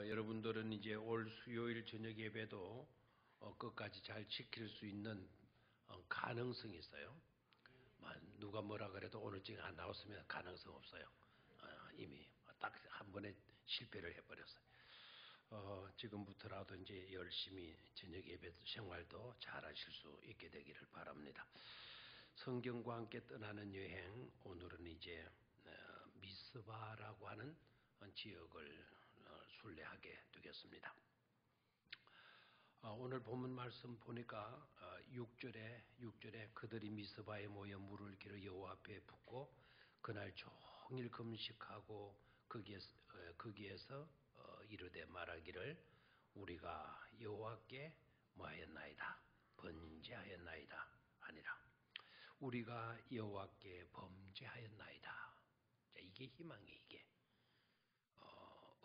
여러분들은 이제 올 수요일 저녁 예배도 끝까지 잘 지킬 수 있는 가능성이 있어요. 누가 뭐라 그래도 오늘쯤 안 나왔으면 가능성 없어요. 이미 딱 한 번에 실패를 해버렸어요. 지금부터라도 이제 열심히 저녁 예배 생활도 잘 하실 수 있게 되기를 바랍니다. 성경과 함께 떠나는 여행, 오늘은 이제 미스바라고 하는 지역을 순례하게 되겠습니다. 오늘 본문 말씀 보니까 6절에 그들이 미스바에 모여 물을 길어 여호와 앞에 붓고 그날 종일 금식하고 거기에서 이르되 말하기를 우리가 여호와께 뭐하였나이다 번제하였나이다 아니라 우리가 여호와께 범죄하였나이다. 자, 이게 희망이 이게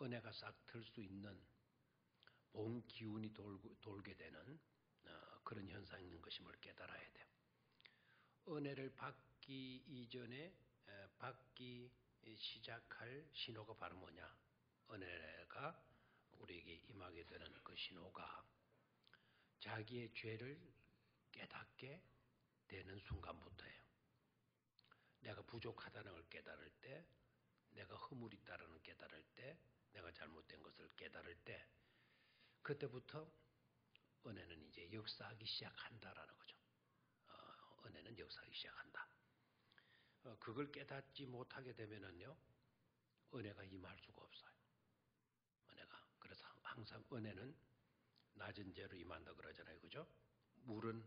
은혜가 싹 틀 수 있는 본 기운이 돌게 되는 그런 현상인 것임을 깨달아야 돼요. 은혜를 받기 이전에 받기 시작할 신호가 바로 뭐냐? 은혜가 우리에게 임하게 되는 그 신호가 자기의 죄를 깨닫게 되는 순간부터예요. 내가 부족하다는 걸 깨달을 때, 내가 허물이 있다는 걸 깨달을 때, 내가 잘못된 것을 깨달을 때, 그때부터 은혜는 이제 역사하기 시작한다라는 거죠. 은혜는 역사하기 시작한다. 그걸 깨닫지 못하게 되면은요, 은혜가 임할 수가 없어요. 은혜가. 그래서 항상 은혜는 낮은 데로 임한다 그러잖아요. 그죠? 물은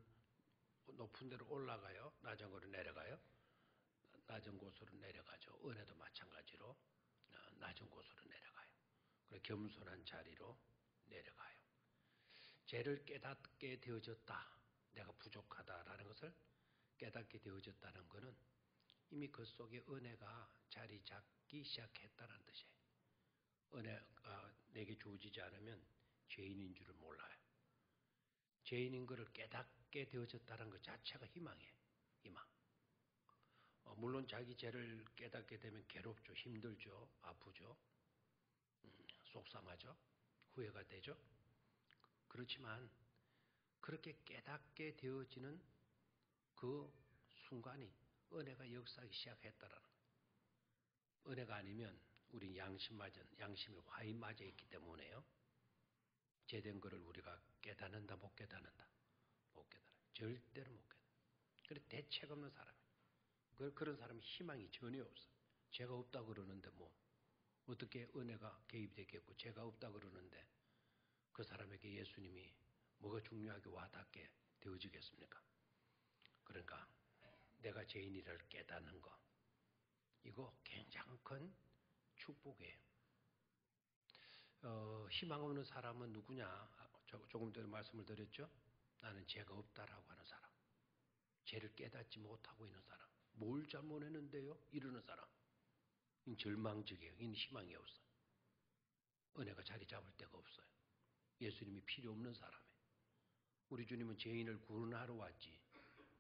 높은 데로 올라가요. 낮은 곳으로 내려가요. 낮은 곳으로 내려가죠. 은혜도 마찬가지로 낮은 곳으로 내려가요. 그리고 겸손한 자리로 내려가요. 죄를 깨닫게 되어졌다. 내가 부족하다라는 것을 깨닫게 되어졌다는 것은 이미 그 속에 은혜가 자리 잡기 시작했다는 뜻이에요. 은혜가 내게 주어지지 않으면 죄인인 줄을 몰라요. 죄인인 것을 깨닫게 되어졌다는 것 자체가 희망이에요. 희망. 물론 자기 죄를 깨닫게 되면 괴롭죠. 힘들죠. 아프죠. 속상하죠. 후회가 되죠. 그렇지만 그렇게 깨닫게 되어지는 그 순간이 은혜가 역사하기 시작했다라는 거예요. 은혜가 아니면 우리 양심이 화인 맞아 있기 때문에요. 죄된 것을 우리가 깨닫는다 못 깨닫는다. 못 깨달아요. 절대로 못 깨달아요. 그래 대책 없는 사람이에요. 그런 사람이 희망이 전혀 없어요. 죄가 없다 그러는데 뭐 어떻게 은혜가 개입되겠고 죄가 없다 그러는데 그 사람에게 예수님이 뭐가 중요하게 와닿게 되어지겠습니까? 그러니까 내가 죄인이라를 깨닫는 거 이거 굉장히 큰 축복이에요. 희망 없는 사람은 누구냐? 조금 전에 말씀을 드렸죠? 나는 죄가 없다라고 하는 사람. 죄를 깨닫지 못하고 있는 사람. 뭘 잘못했는데요? 이러는 사람. 이 절망적이에요. 이 희망이 없어요. 은혜가 자리 잡을 데가 없어요. 예수님이 필요 없는 사람이에요. 우리 주님은 죄인을 구원하러 왔지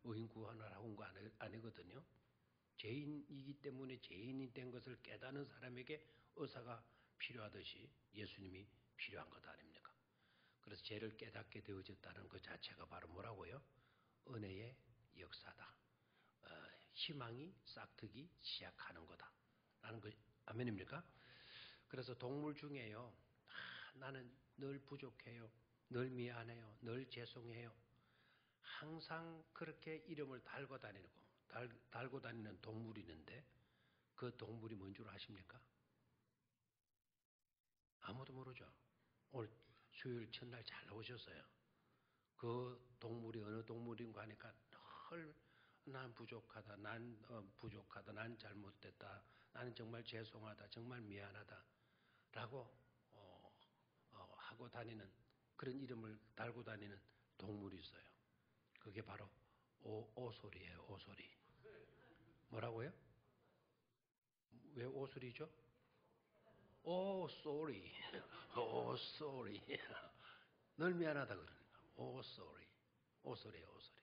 의인 구원하러 온 거 아니거든요. 죄인이기 때문에 죄인이 된 것을 깨닫는 사람에게 의사가 필요하듯이 예수님이 필요한 것 아닙니까? 그래서 죄를 깨닫게 되어졌다는 것 자체가 바로 뭐라고요? 은혜의 역사다. 희망이 싹트기 시작하는 거다. 라는 거 아멘입니까? 그래서 동물 중에요. 나는 늘 부족해요. 늘 미안해요. 늘 죄송해요. 항상 그렇게 이름을 달고 다니는 동물이 있는데 그 동물이 뭔 줄 아십니까? 아무도 모르죠. 오늘 수요일 첫날 잘 나오셨어요. 그 동물이 어느 동물인가 하니까 늘 난 부족하다. 난 부족하다. 난 잘못됐다. 나는 정말 죄송하다. 정말 미안하다. 라고 하고 다니는 그런 이름을 달고 다니는 동물이 있어요. 그게 바로 오소리예요. 오소리. 뭐라고요? 왜 오소리죠? 오, sorry. 오, sorry. 늘 미안하다 그러니까. 오, sorry. 오소리예요, 오소리.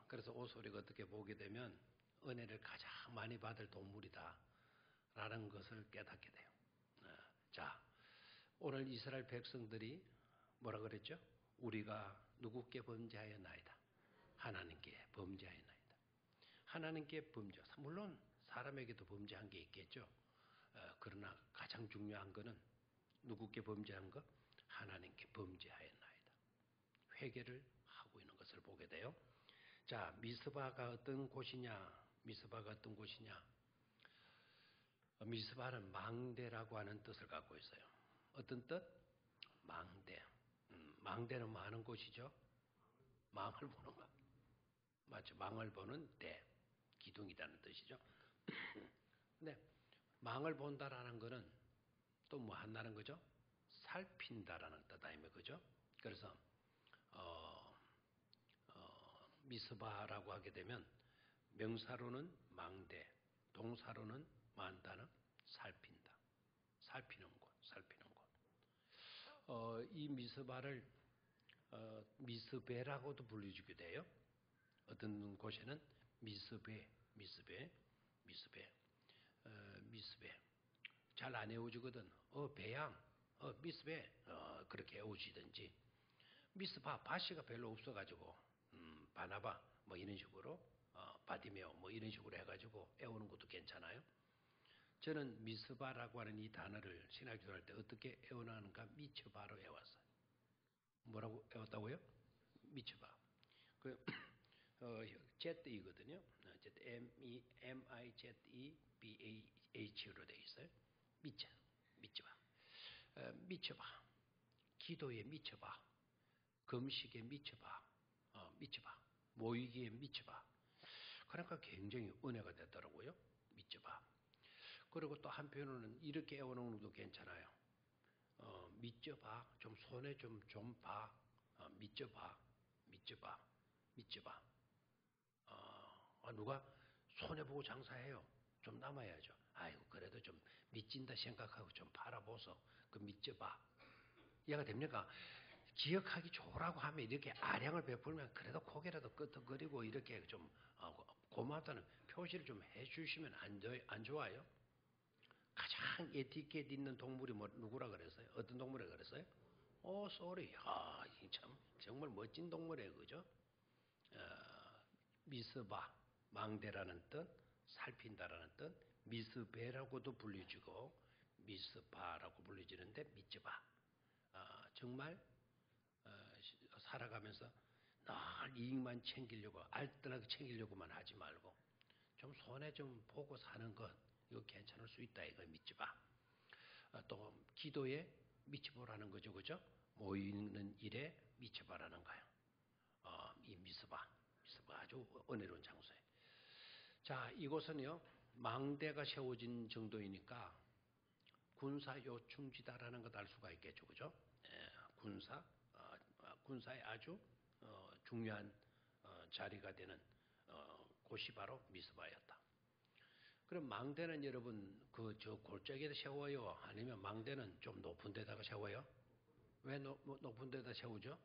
그래서 오소리가 어떻게 보게 되면 은혜를 가장 많이 받을 동물이다. 라는 것을 깨닫게 돼요. 자, 오늘 이스라엘 백성들이 뭐라 그랬죠? 우리가 누구께 범죄하였나이다. 하나님께 범죄하였나이다. 하나님께 범죄. 물론 사람에게도 범죄한 게 있겠죠. 그러나 가장 중요한 것은 누구께 범죄한 것? 하나님께 범죄하였나이다. 회개를 하고 있는 것을 보게 돼요. 자, 미스바가 어떤 곳이냐? 미스바가 어떤 곳이냐? 미스바는 망대라고 하는 뜻을 갖고 있어요. 어떤 뜻? 망대. 망대는 뭐 하는 곳이죠? 망을 보는 것. 맞죠? 망을 보는 대. 기둥이라는 뜻이죠. 네. 망을 본다라는 것은 또 뭐 한다는 거죠? 살핀다라는 뜻 아닙니까? 그죠? 그래서, 미스바라고 하게 되면 명사로는 망대, 동사로는 만다는 살핀다. 살피는 곳, 살피는 곳. 이 미스바를 미스베라고도 불리기도 돼요. 어떤 곳에는 미스베. 잘 안 외워지거든. 배양, 미스베, 그렇게 외우시든지. 미스바, 바시가 별로 없어가지고, 바나바, 뭐 이런 식으로, 바디메오, 뭐 이런 식으로 해가지고 외우는 것도 괜찮아요. 저는 미스바라고 하는 이 단어를 신학교할 때 어떻게 외워나가는가 미쳐바로 외웠어요. 뭐라고 외웠다고요? 미쳐바. 그, ZE거든요. MIZEBAH로 되어 있어요. 미쳐봐. 미쳐봐. 기도에 미쳐봐. 금식에 미쳐봐. 미쳐봐. 모이기에 미쳐봐. 그러니까 굉장히 은혜가 됐더라고요. 미쳐봐. 그리고 또 한편으로는 이렇게 애워놓는 것도 괜찮아요. 미쳐봐. 좀 손에 좀 봐. 미쳐봐. 누가 손해보고 장사해요. 좀 남아야죠. 아이고, 그래도 좀 미친다 생각하고 좀 팔아보소. 그 미쳐봐. 이해가 됩니까? 기억하기 좋으라고 하면 이렇게 아량을 베풀면 그래도 고개라도 끄덕거리고 이렇게 좀 고맙다는 표시를 좀 해주시면 안 좋아요? 가장 에티켓 있는 동물이 누구라 그랬어요? 어떤 동물이 그랬어요? 쏘리. 참 정말 멋진 동물이에요, 그죠? 미스바, 망대라는 뜻, 살핀다라는 뜻, 미스베라고도 불리지고 미스바라고 불리지는데 미츠바. 정말 살아가면서 늘 이익만 챙기려고 알뜰하게 챙기려고만 하지 말고 좀 손에 좀 보고 사는 것 이거 괜찮을 수 있다 이거 미츠바. 또 기도에 미츠보라는 거죠, 그죠? 모이는 일에 미츠바라는 거예요. 이 미스바 아주 은혜로운 장소예요. 자, 이곳은요 망대가 세워진 정도이니까 군사 요충지다라는 것 알 수가 있겠죠, 그죠? 군사의 아주 중요한 자리가 되는 곳이 바로 미스바였다. 그럼 망대는 여러분 저 골짜기에 세워요? 아니면 망대는 좀 높은 데다가 세워요? 왜 높은 데다 세우죠?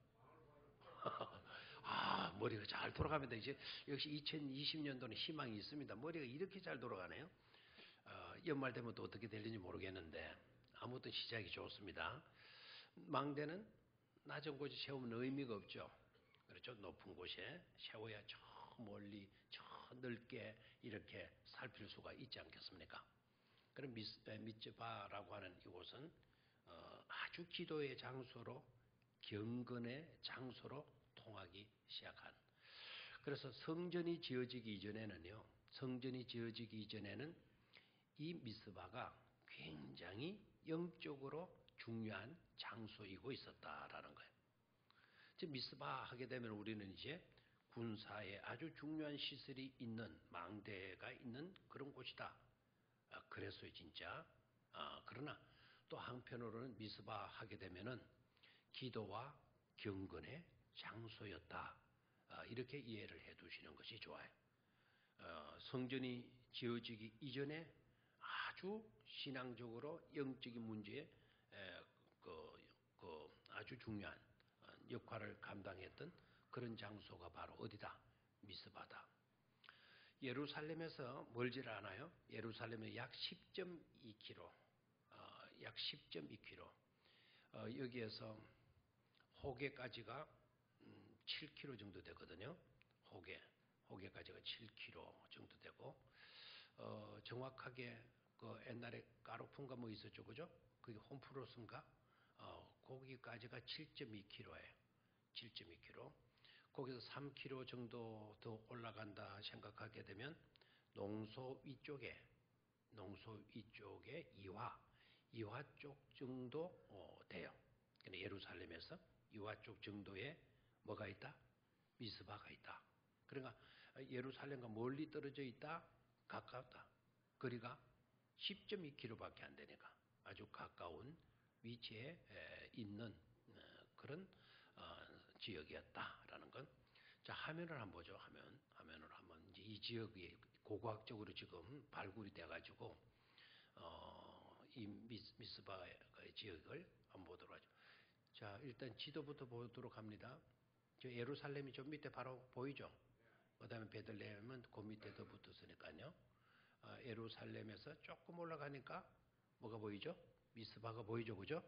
머리가 잘 돌아갑니다. 이제 역시 2020년도는 희망이 있습니다. 머리가 이렇게 잘 돌아가네요. 연말 되면 또 어떻게 될지 모르겠는데 아무튼 시작이 좋습니다. 망대는 낮은 곳에 세우면 의미가 없죠. 그렇죠. 높은 곳에 세워야 저 멀리 저 넓게 이렇게 살필 수가 있지 않겠습니까? 그럼 미츠바라고 하는 이곳은 아주 기도의 장소로 경건의 장소로 통하기 시작한. 그래서 성전이 지어지기 이전에는 이 미스바가 굉장히 영적으로 중요한 장소이고 있었다라는 거예요. 즉 미스바 하게 되면 우리는 이제 군사에 아주 중요한 시설이 있는 망대가 있는 그런 곳이다. 그랬어요 진짜. 그러나 또 한편으로는 미스바 하게 되면은 기도와 경건의 장소였다. 이렇게 이해를 해두시는 것이 좋아요. 성전이 지어지기 이전에 아주 신앙적으로 영적인 문제에 아주 중요한 역할을 감당했던 그런 장소가 바로 어디다? 미스바다. 예루살렘에서 멀지 않아요. 예루살렘에 약 10.2km, 여기에서 호계까지가 7km 정도 되거든요. 호계까지가 7km 정도 되고, 정확하게 그 옛날에 까로푼가 뭐 있었죠, 그죠? 그게 홈프로스인가? 거기까지가 7.2km예요. 7.2km. 거기서 3km 정도 더 올라간다 생각하게 되면 농소 위쪽에 이화 쪽 정도 돼요. 근데 예루살렘에서 이화 쪽 정도에 뭐가 있다? 미스바가 있다. 그러니까 예루살렘과 멀리 떨어져 있다, 가깝다. 거리가 10.2km밖에 안 되니까 아주 가까운 위치에 있는 그런 지역이었다라는 건. 자, 화면을 한번 보죠. 화면을 한번 이제 이 지역이 고고학적으로 지금 발굴이 돼가지고 이 미스바의 지역을 한번 보도록 하죠. 자, 일단 지도부터 보도록 합니다. 저 예루살렘이 좀 밑에 바로 보이죠? 그 다음에 베들레헴은 그 밑에 더 붙었으니까요. 예루살렘에서 조금 올라가니까 뭐가 보이죠? 미스바가 보이죠, 그죠?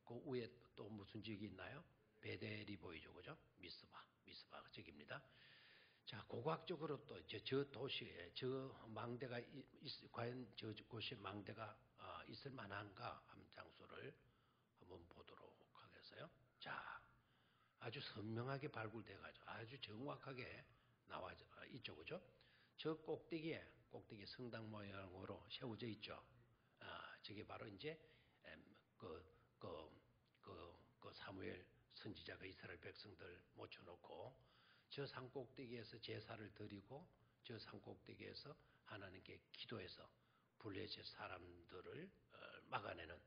그 위에 또 무슨 지역이 있나요? 베델이 보이죠, 그죠? 미스바가 저기입니다. 자, 고고학적으로 또 저 도시에 저 망대가 과연 저 곳이 망대가 있을 만한가 하는 장소를 한번 보도록 하겠어요. 자, 아주 선명하게 발굴돼가지고 아주 정확하게 나와 있죠, 그죠? 저 꼭대기에 성당 모양으로 세워져 있죠. 저게 바로 이제 그 사무엘 선지자가 이스라엘 백성들 모셔놓고 저 산 꼭대기에서 제사를 드리고 저 산 꼭대기에서 하나님께 기도해서 블레셋 사람들을 막아내는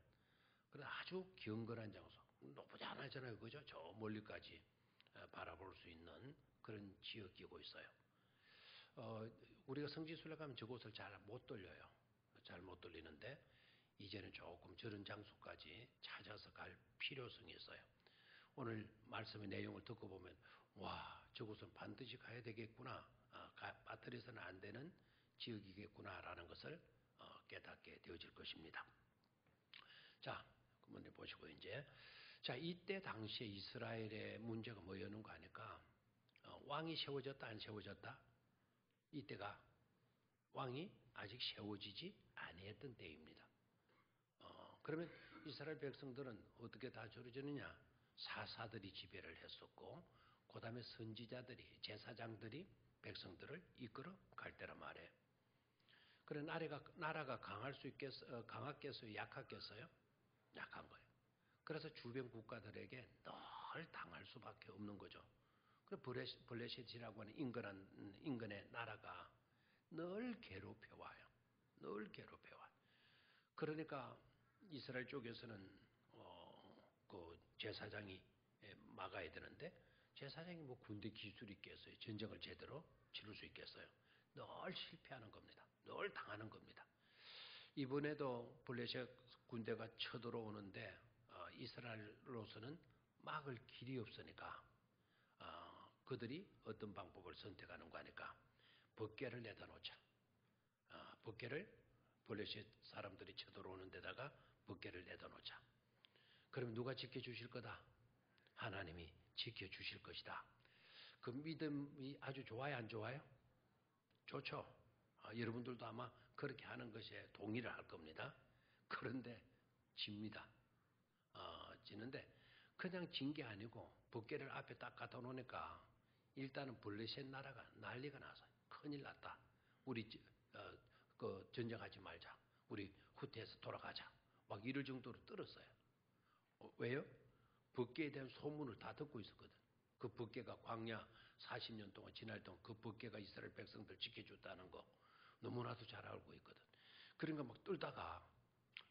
그런 아주 경건한 장소. 높지 않았잖아요, 그죠? 저 멀리까지 바라볼 수 있는 그런 지역이고 있어요. 우리가 성지순례 가면 저곳을 잘 못 돌려요. 잘 못 돌리는데 이제는 조금 저런 장소까지 찾아서 갈 필요성이 있어요. 오늘 말씀의 내용을 듣고 보면 와, 저곳은 반드시 가야 되겠구나. 빠뜨려서는 안 되는 지역이겠구나라는 것을 깨닫게 되어질 것입니다. 자, 그러면 보시고 이제 자, 이때 당시에 이스라엘의 문제가 뭐였는가 하니까 왕이 세워졌다 안 세워졌다? 이때가 왕이 아직 세워지지 아니했던 때입니다. 그러면 이스라엘 백성들은 어떻게 다 저러지느냐? 사사들이 지배를 했었고, 그 다음에 선지자들이, 제사장들이 백성들을 이끌어 갈 때란 말이에요. 그래 나라가 강하겠어요? 약하겠어요? 약한 거예요. 그래서 주변 국가들에게 늘 당할 수밖에 없는 거죠. 블레셋이라고 하는 인근의 나라가 늘 괴롭혀와요. 늘 괴롭혀와요. 그러니까 이스라엘 쪽에서는 그 제사장이 막아야 되는데 제사장이 뭐 군대 기술이 있겠어요? 전쟁을 제대로 치를 수 있겠어요? 늘 실패하는 겁니다. 늘 당하는 겁니다. 이번에도 블레셋 군대가 쳐들어오는데 이스라엘로서는 막을 길이 없으니까 그들이 어떤 방법을 선택하는가 하니까 법궤를 내다 놓자. 법궤를 블레셋 사람들이 쳐들어오는 데다가 법궤를 내다 놓자. 그러면 누가 지켜주실 거다? 하나님이 지켜주실 것이다. 그 믿음이 아주 좋아요, 안 좋아요? 좋죠. 여러분들도 아마 그렇게 하는 것에 동의를 할 겁니다. 그런데 집니다. 지는데 그냥 진 게 아니고 법궤를 앞에 딱 갖다 놓으니까 일단은 블레셋 나라가 난리가 나서 큰일 났다. 우리 그 전쟁하지 말자. 우리 후퇴해서 돌아가자. 막 이럴 정도로 떨었어요. 왜요? 법궤에 대한 소문을 다 듣고 있었거든. 그 법궤가 광야 40년 동안 지날 동안 그 법궤가 이스라엘 백성들 지켜줬다는 거 너무나도 잘 알고 있거든. 그러니까 막 떨다가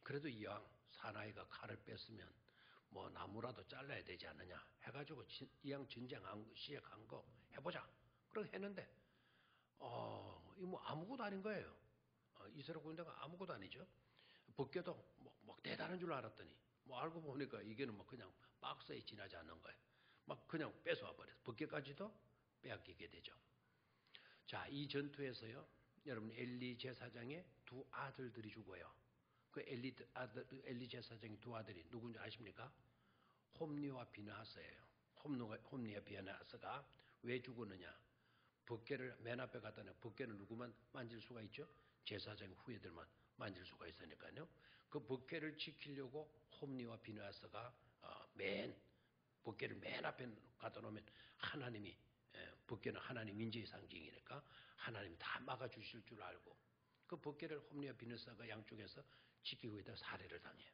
그래도 이왕 사나이가 칼을 뺐으면 뭐 나무라도 잘라야 되지 않느냐 해가지고 이왕 전쟁 시작한 거 해보자. 그렇게 했는데 이 뭐 아무것도 아닌 거예요. 이스라엘 군대가 아무것도 아니죠. 법궤도 뭐 대단한 줄 알았더니 뭐 알고 보니까 이게는 뭐 그냥 박스에 지나지 않는 거예요. 막 그냥 뺏어와 버려서 법궤까지도 빼앗기게 되죠. 자, 이 전투에서요, 여러분 엘리 제사장의 두 아들들이 죽어요. 그 엘리 제사장의 두 아들이 누군지 아십니까? 홈리와 비느하스예요. 홈리와 비느하스가 왜 죽었느냐? 법궤를 맨 앞에 갖다 내 법궤를 누구만 만질 수가 있죠? 제사장 후예들만 만질 수가 있으니까요. 그 법궤를 지키려고 홈리와 비느하스가 법궤를 맨 앞에 갖다 놓으면 하나님이 법궤는 하나님 인재의 상징이니까 하나님이 다 막아주실 줄 알고 그 법궤를 홈리와 비느하스가 양쪽에서 지키고 있다 살해를 당해요.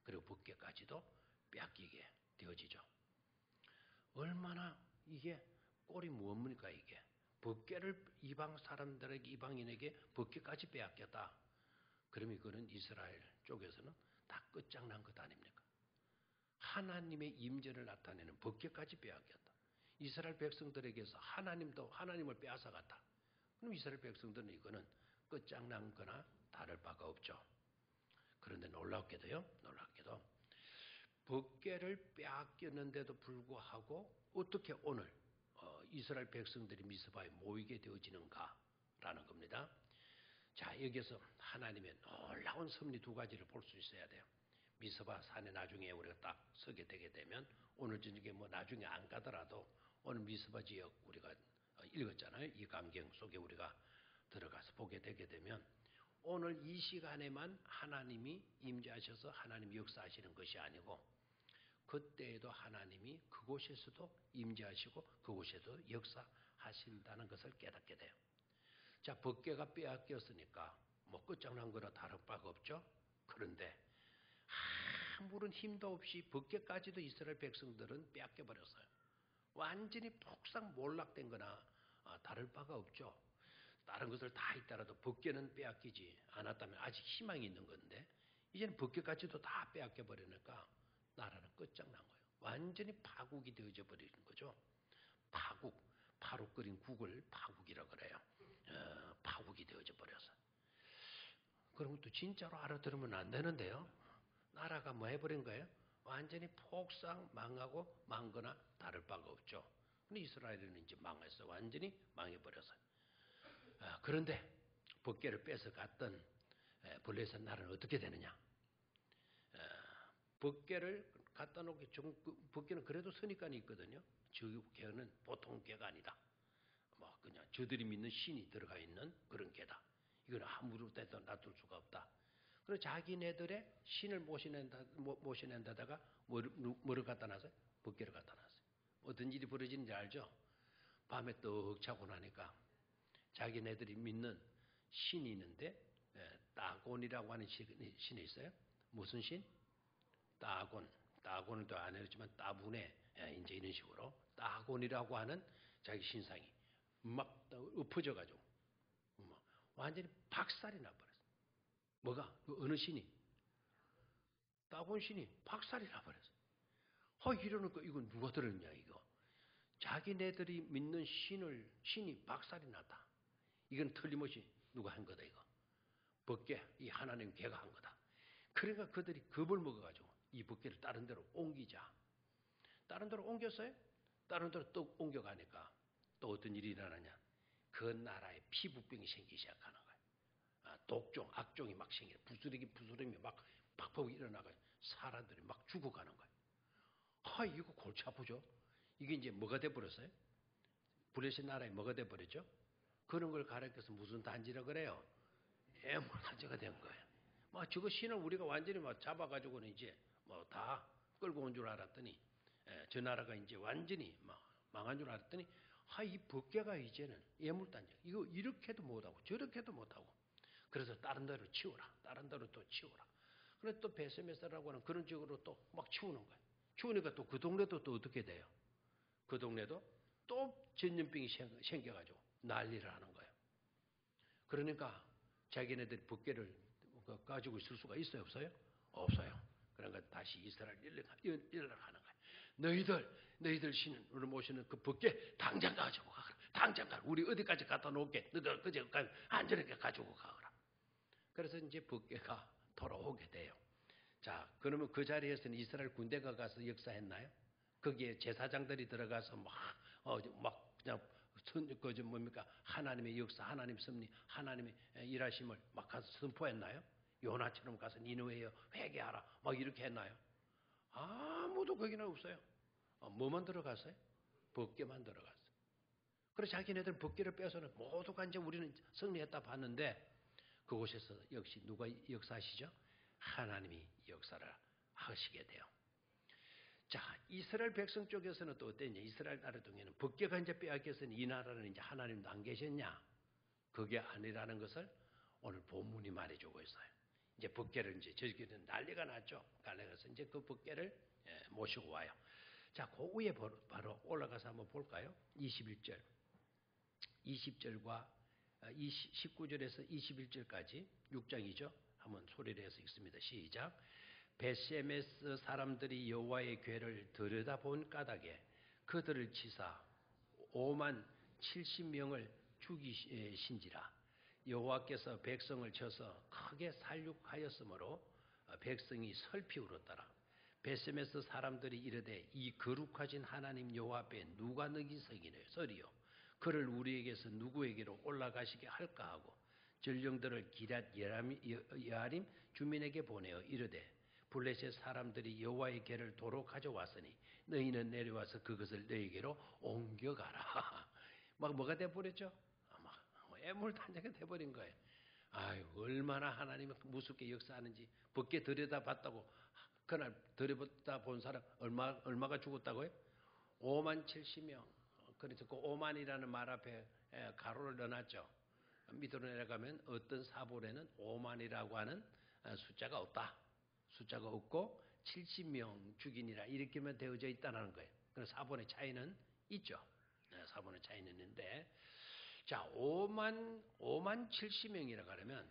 그리고 법궤까지도 빼앗기게 되어지죠. 얼마나 이게 꼴이 무엇입니까 이게. 법궤를 이방 사람들에게 이방인에게 법궤까지 빼앗겼다. 그러면 이거는 이스라엘 쪽에서는 다 끝장난 것 아닙니까? 하나님의 임재를 나타내는 법궤까지 빼앗겼다. 이스라엘 백성들에게서 하나님도 하나님을 빼앗아갔다. 그럼 이스라엘 백성들은 이거는 끝장난 거나 다를 바가 없죠. 그런데 놀랍게도 법궤를 빼앗겼는데도 불구하고 어떻게 오늘 이스라엘 백성들이 미스바에 모이게 되어지는가라는 겁니다. 자, 여기서 하나님의 놀라운 섭리 두 가지를 볼 수 있어야 돼요. 미스바 산에 나중에 우리가 딱 서게 되게 되면 오늘 저녁에 뭐 나중에 안 가더라도 오늘 미스바 지역 우리가 읽었잖아요. 이 감경 속에 우리가 들어가서 보게 되게 되면 오늘 이 시간에만 하나님이 임재하셔서 하나님 역사하시는 것이 아니고 그때에도 하나님이 그곳에서도 임재하시고 그곳에도 역사하신다는 것을 깨닫게 돼요. 자, 법궤가 빼앗겼으니까 뭐 끝장난 거나 다를 바가 없죠. 그런데 아무런 힘도 없이 법궤까지도 이스라엘 백성들은 빼앗겨 버렸어요. 완전히 폭삭 몰락된 거나 다를 바가 없죠. 다른 것을 다 있더라도 법궤는 빼앗기지 않았다면 아직 희망이 있는 건데 이제는 법궤까지도 다 빼앗겨 버리니까 나라는 끝장난 거예요. 완전히 파국이 되어져 버리는 거죠. 파로 끓인 국을 파국이라고 그래요. 파국이 되어져 버려서. 그럼 또 진짜로 알아들으면 안 되는데요. 나라가 뭐 해버린 거예요? 완전히 폭삭 망하고 망거나 다를 바가 없죠. 근데 이스라엘은 이제 망했어. 완전히 망해버려서. 그런데 법궤를 뺏어갔던 블레셋 나라는 어떻게 되느냐? 법궤를 갖다 놓기 법궤는 그래도 선입관이 있거든요. 저 궤는 보통 궤가 아니다. 뭐 그냥 저들이 믿는 신이 들어가 있는 그런 궤다. 이건 아무로 때도 놔둘 수가 없다. 그리고 자기네들의 신을 모시는 데다가 뭐를 갖다 놨어요? 법궤를 갖다 놨어요. 어떤 일이 벌어지는지 알죠? 밤에 떡 자고 나니까 자기네들이 믿는 신이 있는데 따곤이라고 하는 신이 있어요. 무슨 신? 따곤을 또 안 했지만 따분에 이제 이런 식으로 따곤이라고 하는 자기 신상이 막 엎어져가지고 완전히 박살이 나버렸어. 뭐가? 어느 신이? 따곤 신이 박살이 나버렸어. 이러니까 이건 누가 들었냐 이거. 자기네들이 믿는 신이 박살이 났다. 이건 틀림없이 누가 한 거다 이거. 법궤, 이 하나님 궤가 한 거다. 그러니까 그들이 겁을 먹어가지고 이 법궤를 다른 데로 옮기자. 다른 데로 옮겼어요? 다른 데로 또 옮겨가니까 또 어떤 일이 일어나냐. 그 나라에 피부병이 생기기 시작하는 거예요. 독종, 악종이 막 생겨. 부스럼이 막 팍팍 일어나가지고 사람들이 막 죽어가는 거예요. 이거 골치 아프죠? 이게 이제 뭐가 돼버렸어요? 블레셋 나라에 뭐가 돼버렸죠? 그런 걸 가르쳐서 무슨 단지라 그래요? 애물 단지가 된 거예요. 저거 신을 우리가 완전히 잡아가지고는 이제 다 끌고 온 줄 알았더니 저 나라가 이제 완전히 망한 줄 알았더니 이 법궤가 이제는 예물단지 이거 이렇게도 못하고 저렇게도 못하고 그래서 다른 데로 치우라. 다른 데로 또 치우라. 그래서 또 베세메스라고 하는 그런 쪽으로 또 막 치우는 거예요. 치우니까 또 그 동네도 또 어떻게 돼요? 그 동네도 또 전염병이 생겨가지고 난리를 하는 거예요. 그러니까 자기네들이 법궤를 가지고 있을 수가 있어요? 없어요? 없어요. 그러니까 다시 이스라엘 연락하는 거예요. 너희들 신을 모시는 그 법궤 당장 가지고 가거라. 당장 가라. 우리 어디까지 갖다 놓을게. 너희들 그제 안전하게 가지고 가거라. 그래서 이제 법궤가 돌아오게 돼요. 자, 그러면 그 자리에서는 이스라엘 군대가 가서 역사했나요? 거기에 제사장들이 들어가서 그냥 하나님의 역사, 하나님 섭리, 하나님의 일하심을 막 가서 선포했나요? 요나처럼 가서 니느웨에 회개하라 막 이렇게 했나요? 아무도 거기는 없어요. 뭐만 들어갔어요? 법궤만 들어갔어요. 그래서 자기네들 법궤를 빼서는 모두가 이제 우리는 승리했다 봤는데 그곳에서 역시 누가 역사하시죠? 하나님이 역사를 하시게 돼요. 자, 이스라엘 백성 쪽에서는 또 어땠냐? 이스라엘 나라 중에는 법궤가 이제 빼앗겼으니 이 나라는 이제 하나님도 안 계셨냐? 그게 아니라는 것을 오늘 본문이 말해주고 있어요. 이제 법궤를 이제 저기는 난리가 났죠. 갈래가서 이제 그 법궤를 모시고 와요. 자, 그 위에 바로 올라가서 한번 볼까요? 21절. 20절과 19절에서 21절까지 6장이죠. 한번 소리를 해서 읽습니다. 시작. 벳세메스 사람들이 여호와의 궤를 들여다본 까닭에 그들을 치사 5만 70명을 죽이신지라. 여호와께서 백성을 쳐서 크게 살육하였으므로 백성이 슬피 울었더라. 벳세메스 사람들이 이르되 이 거룩하신 하나님 여호와 앞에 누가 능히 서리요? 그를 우리에게서 누구에게로 올라가시게 할까 하고 전령들을 기럇 여아림 주민에게 보내어 이르되 블레셋 사람들이 여호와의 궤를 도로 가져왔으니 너희는 내려와서 그것을 너희에게로 옮겨가라. 막 뭐가 돼버렸죠? 애물단장이 돼버린 거예요. 아유, 얼마나 하나님이 무섭게 역사하는지 법궤 들여다봤다고. 그날 들여다 본 사람 얼마가 죽었다고요? 5만 70명. 그래서 그 5만이라는 말 앞에 가로를 넣어놨죠. 밑으로 내려가면 어떤 사본에는 5만이라고 하는 숫자가 없다. 숫자가 없고 70명 죽이니라 이렇게만 되어져 있다는 거예요. 그래서 사본의 차이는 있죠. 사본의 차이는 있는데, 자, 5만 70명이라고 하면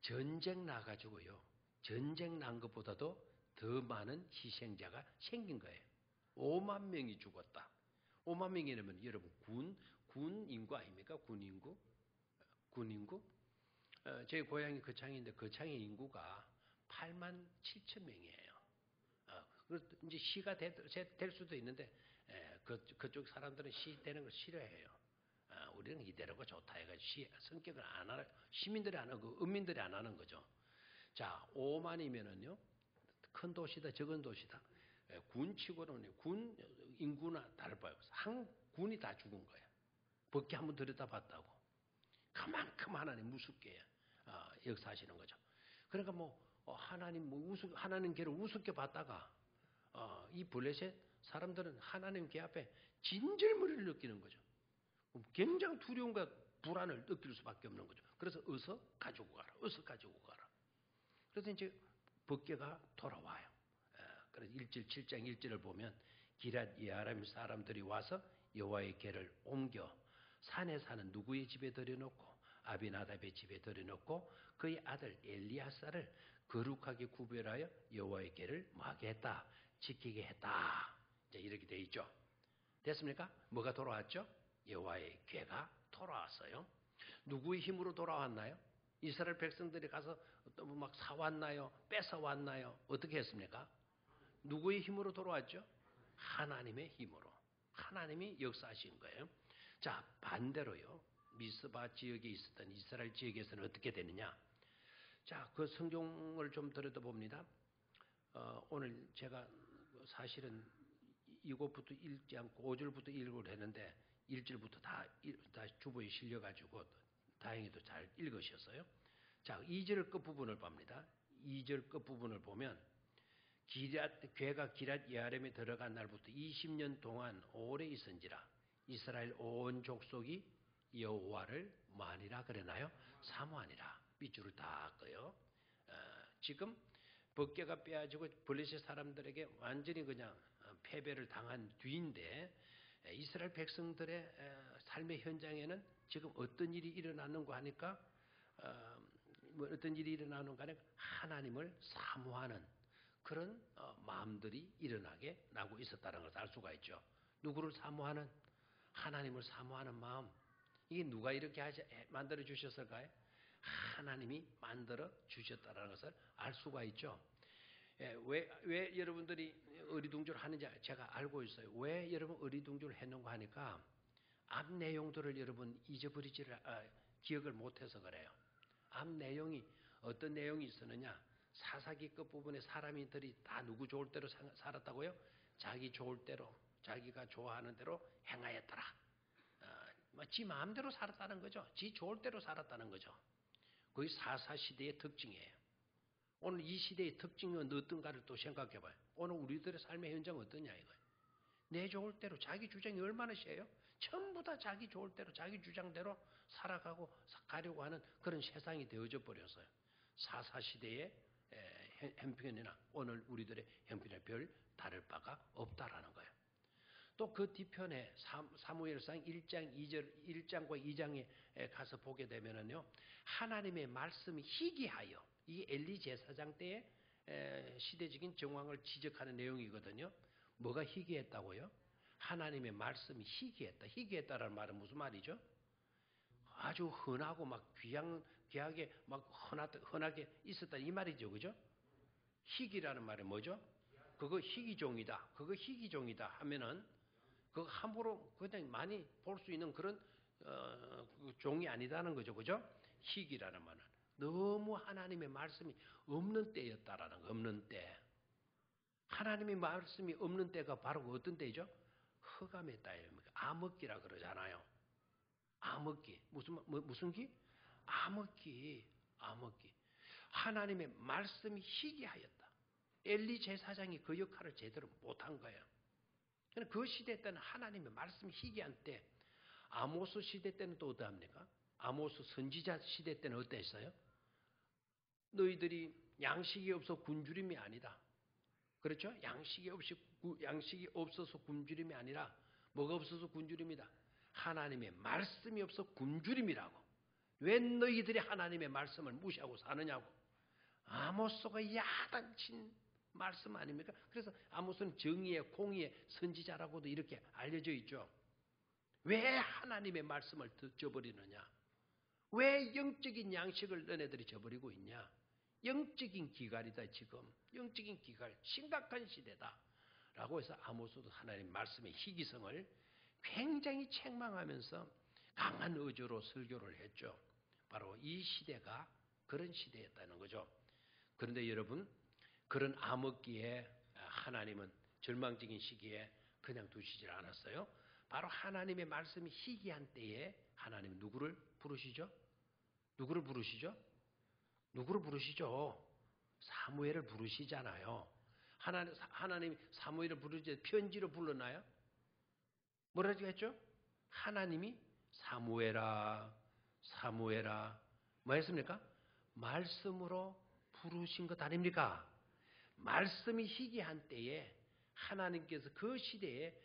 전쟁 나가지고요. 전쟁 난 것보다도 더 많은 희생자가 생긴 거예요. 5만 명이 죽었다. 5만 명이라면 여러분 군 인구 아닙니까? 군 인구? 저희 고향이 거창인데 거창의 인구가 8만 7천 명이에요. 이제 시가 될 수도 있는데 그쪽 사람들은 시 되는 걸 싫어해요. 우리는 이대로가 좋다 해가지고 성격을 안 하는, 시민들이 안 하고 은민들이 안 하는 거죠. 자, 5만이면은요 큰 도시다 적은 도시다 군치고는 군 인구나 다를 바에 없어. 한 군이 다 죽은 거야. 법궤 한번 들여다봤다고. 그만큼 하나님 무섭게 역사하시는 거죠. 그러니까 하나님 하나님 궤를 우습게 봤다가 이 블레셋 사람들은 하나님 궤 앞에 진절머리를 느끼는 거죠. 굉장히 두려움과 불안을 느낄 수밖에 없는 거죠. 그래서 어서 가지고 가라. 그래서 이제 법궤가 돌아와요. 그래서 7장 1절을 보면 기럇 여아림 사람들이 와서 여호와의 궤를 옮겨 산에 사는 누구의 집에 들여놓고 아비나답의 집에 들여놓고 그의 아들 엘리야사를 거룩하게 구별하여 여호와의 궤를 뭐하게 했다? 지키게 했다. 이제 이렇게 돼 있죠. 됐습니까? 뭐가 돌아왔죠? 여호와의 궤가 돌아왔어요. 누구의 힘으로 돌아왔나요? 이스라엘 백성들이 가서 막 사왔나요? 뺏어왔나요? 어떻게 했습니까? 누구의 힘으로 돌아왔죠? 하나님의 힘으로. 하나님이 역사하신 거예요. 자, 반대로요. 미스바 지역에 있었던 이스라엘 지역에서는 어떻게 되느냐? 자, 그 성경을 좀 들여다봅니다. 오늘 제가 사실은 이것부터 읽지 않고 5절부터 읽으려 했는데 1절부터 다 주보에 실려가지고 다행히도 잘 읽으셨어요. 자, 2절 끝부분을 봅니다. 2절 끝부분을 보면 궤가 기럇 여아림에 들어간 날부터 20년 동안 오래 있은지라 이스라엘 온 족속이 여호와를 뭐하니라 그러나요? 사모하니라. 밑줄을 다 꺼요. 지금 법궤가 빼앗지고 블레셋 사람들에게 완전히 그냥 패배를 당한 뒤인데 이스라엘 백성들의 삶의 현장에는 지금 어떤 일이 일어나는가 하니까 어떤 일이 일어나는가 하니까 하나님을 사모하는 그런 마음들이 일어나게 나고 있었다는 것을 알 수가 있죠. 누구를 사모하는? 하나님을 사모하는 마음. 이게 누가 이렇게 만들어 주셨을까요? 하나님이 만들어 주셨다는 것을 알 수가 있죠. 왜 여러분들이 어리둥절 하는지 제가 알고 있어요. 왜 여러분 어리둥절 했는가 하니까 앞 내용들을 여러분 기억을 못해서 그래요. 앞 내용이 어떤 내용이 있었느냐? 사사기 끝부분에 사람들이 다 누구 좋을 대로 살았다고요? 자기 좋을 대로, 자기가 좋아하는 대로 행하였더라. 지 마음대로 살았다는 거죠. 지 좋을 대로 살았다는 거죠. 그게 사사시대의 특징이에요. 오늘 이 시대의 특징은 어떤가를 또 생각해 봐요. 오늘 우리들의 삶의 현장은 어떠냐 이거예요. 내 좋을 대로 자기 주장이 얼마나 세요? 전부 다 자기 좋을 대로 자기 주장대로 살아가고 가려고 하는 그런 세상이 되어져 버렸어요. 사사시대의 형편이나 오늘 우리들의 형편에 별 다를 바가 없다라는 거예요. 또 그 뒤편에 사무엘상 1장 2절 1장과 2장에 가서 보게 되면은요. 하나님의 말씀이 희귀하여 이 엘리 제사장 때의 시대적인 정황을 지적하는 내용이거든요. 뭐가 희귀했다고요? 하나님의 말씀이 희귀했다. 희귀했다라는 말은 무슨 말이죠? 아주 흔하고 막 귀하게 막 흔하게 있었다 이 말이죠. 그죠? 희귀라는 말이 뭐죠? 그거 희귀종이다. 그거 희귀종이다 하면은 그 함부로 그냥 많이 볼 수 있는 그런 종이 아니다는 거죠. 그죠? 희귀라는 말은 너무 하나님의 말씀이 없는 때였다라는 거. 없는 때. 하나님의 말씀이 없는 때가 바로 어떤 때죠? 흑암의 때입니다. 암흑기라 그러잖아요. 암흑기. 무슨 기? 암흑기. 암흑기. 하나님의 말씀이 희귀하였다. 엘리 제사장이 그 역할을 제대로 못한 거예요. 그 시대 때는 하나님의 말씀이 희귀한 때, 아모스 시대 때는 또 어떠합니까? 아모스 선지자 시대 때는 어땠어요? 너희들이 양식이 없어 굶주림이 아니다. 그렇죠? 양식이 없어서 굶주림이 아니라 뭐가 없어서 굶주림이다. 하나님의 말씀이 없어 굶주림이라고. 왜 너희들이 하나님의 말씀을 무시하고 사느냐고. 아모스가 야단친 말씀 아닙니까? 그래서 아모스는 정의의 공의의 선지자라고도 이렇게 알려져 있죠. 왜 하나님의 말씀을 저버리느냐? 왜 영적인 양식을 너네들이 저버리고 있냐? 영적인 기갈이다 지금. 영적인 기갈, 심각한 시대다. 라고 해서 아모스도 하나님 말씀의 희귀성을 굉장히 책망하면서 강한 의조로 설교를 했죠. 바로 이 시대가 그런 시대였다는 거죠. 그런데 여러분, 그런 암흑기에 하나님은 절망적인 시기에 그냥 두시질 않았어요. 바로 하나님의 말씀이 희귀한 때에 하나님 누구를 부르시죠? 누구를 부르시죠? 누구를 부르시죠? 사무엘을 부르시잖아요. 하나님이 사무엘을 부르지 편지로 불렀나요? 뭐라고 했죠? 하나님이 사무엘아, 사무엘아, 뭐 했습니까? 말씀으로 부르신 것 아닙니까? 말씀이 희귀한 때에 하나님께서 그 시대에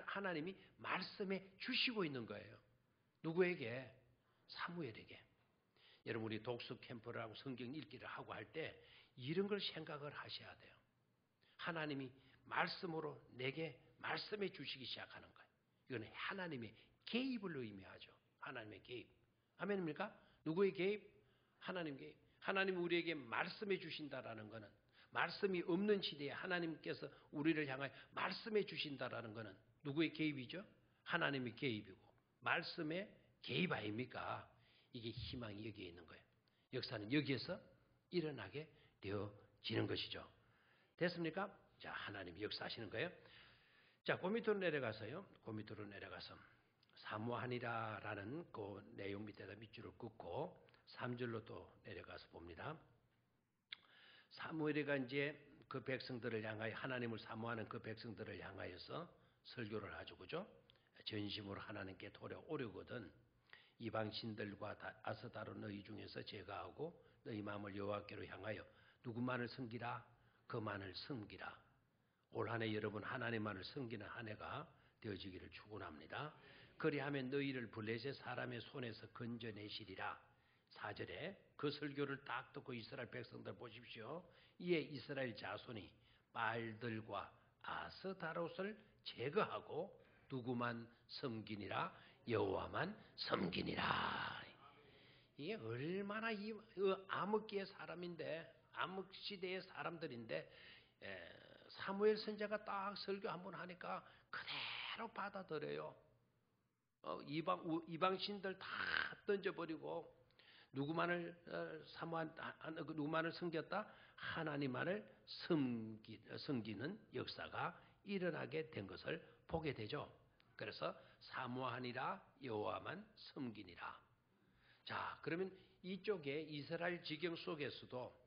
하나님이 말씀해 주시고 있는 거예요. 누구에게? 사무엘에게. 여러분 우리 독서 캠프를 하고 성경 읽기를 하고 할 때 이런 걸 생각을 하셔야 돼요. 하나님이 말씀으로 내게 말씀해 주시기 시작하는 거예요. 이거는 하나님의 개입을 의미하죠. 하나님의 개입. 아멘입니까? 누구의 개입? 하나님 개입. 하나님이 우리에게 말씀해 주신다라는 것은 말씀이 없는 시대에 하나님께서 우리를 향하여 말씀해 주신다라는 것은 누구의 개입이죠? 하나님의 개입이고 말씀의 개입 아닙니까? 이게 희망이 여기에 있는 거예요. 역사는 여기에서 일어나게 되어지는 것이죠. 됐습니까? 자, 하나님이 역사하시는 거예요. 자, 그 밑으로 내려가서요. 그 밑으로 내려가서 사모하니라라는 그 내용 밑에다 밑줄을 긋고 3절로 또 내려가서 봅니다. 사무엘이가 이제 그 백성들을 향하여 하나님을 사모하는 그 백성들을 향하여서 설교를 하죠. 그죠? 전심으로 하나님께 돌아오려거든 이방 신들과 아스다로 너희 중에서 제거하고 너희 마음을 여호와께로 향하여 누구만을 섬기라? 그만을 섬기라. 올 한 해 여러분 하나님만을 섬기는 한 해가 되어지기를 축원합니다. 그리하면 너희를 블레셋 사람의 손에서 건져내시리라. 4절에 그 설교를 딱 듣고 이스라엘 백성들 보십시오. 이에 이스라엘 자손이 바알들과 아스타롯을 제거하고 누구만 섬기니라? 여호와만 섬기니라. 이게 얼마나 암흑기의 사람인데 암흑시대의 사람들인데 사무엘 선지자가 딱 설교 한번 하니까 그대로 받아들여요. 이방신들 다 던져버리고 누구만을 섬겼다? 하나님만을 섬기는 역사가 일어나게 된 것을 보게 되죠. 그래서 사모하니라 여호와만 섬기니라. 자, 그러면 이쪽에 이스라엘 지경 속에서도